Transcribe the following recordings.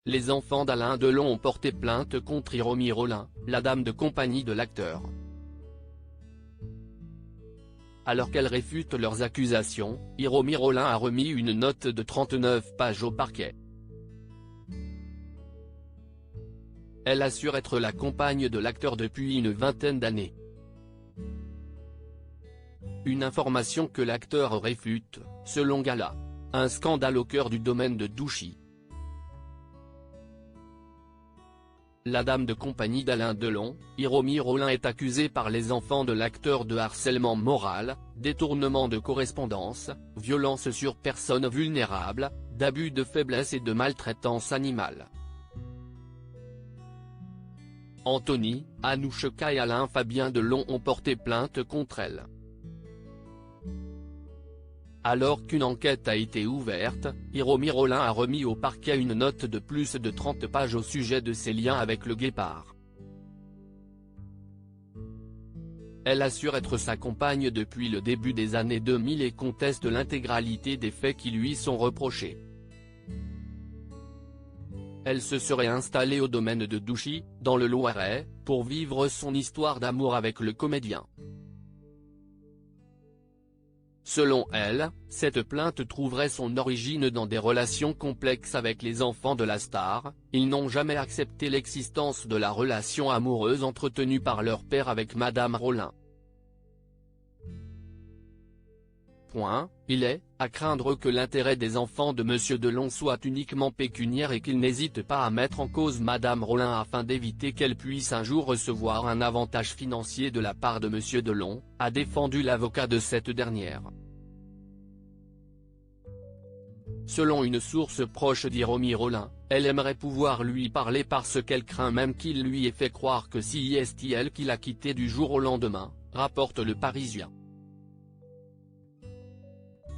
les enfants d'Alain Delon ont porté plainte contre Hiromi Rollin, la dame de compagnie de l'acteur. Alors qu'elle réfute leurs accusations, Hiromi Rollin a remis une note de 39 pages au parquet. Elle assure être la compagne de l'acteur depuis une vingtaine d'années. Une information que l'acteur réfute, selon Gala. Un scandale au cœur du domaine de Douchy. La dame de compagnie d'Alain Delon, Hiromi Rollin est accusée par les enfants de l'acteur de harcèlement moral, détournement de correspondance, violence sur personnes vulnérables, d'abus de faiblesse et de maltraitance animale. Anthony, Anouchka et Alain Fabien Delon ont porté plainte contre elle. Alors qu'une enquête a été ouverte, Hiromi Rollin a remis au parquet une note de plus de 30 pages au sujet de ses liens avec le guépard. Elle assure être sa compagne depuis le début des années 2000 et conteste l'intégralité des faits qui lui sont reprochés. Elle se serait installée au domaine de Douchy, dans le Loiret, pour vivre son histoire d'amour avec le comédien. Selon elle, cette plainte trouverait son origine dans des relations complexes avec les enfants de la star. Ils n'ont jamais accepté l'existence de la relation amoureuse entretenue par leur père avec Madame Rollin. Il est, à craindre que l'intérêt des enfants de Monsieur Delon soit uniquement pécuniaire et qu'il n'hésite pas à mettre en cause Madame Rollin afin d'éviter qu'elle puisse un jour recevoir un avantage financier de la part de Monsieur Delon, a défendu l'avocat de cette dernière. Selon une source proche d'Hiromi Rollin, elle aimerait pouvoir lui parler parce qu'elle craint même qu'il lui ait fait croire que c'est elle qui l'a quitté du jour au lendemain, rapporte Le Parisien.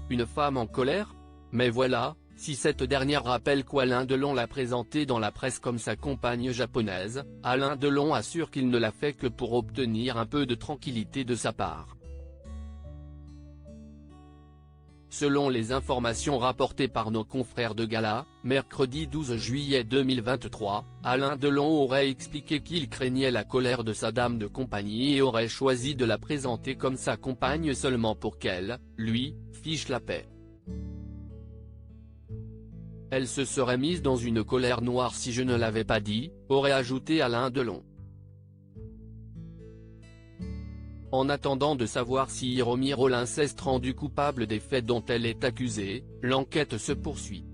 Une femme en colère? Mais voilà, si cette dernière rappelle qu'Alain Delon l'a présentée dans la presse comme sa compagne japonaise, Alain Delon assure qu'il ne l'a fait que pour obtenir un peu de tranquillité de sa part. Selon les informations rapportées par nos confrères de Gala, mercredi 12 juillet 2023, Alain Delon aurait expliqué qu'il craignait la colère de sa dame de compagnie et aurait choisi de la présenter comme sa compagne seulement pour qu'elle, lui, fiche la paix. Elle se serait mise dans une colère noire si je ne l'avais pas dit, aurait ajouté Alain Delon. En attendant de savoir si Hiromi Rollin s'est rendu coupable des faits dont elle est accusée, l'enquête se poursuit.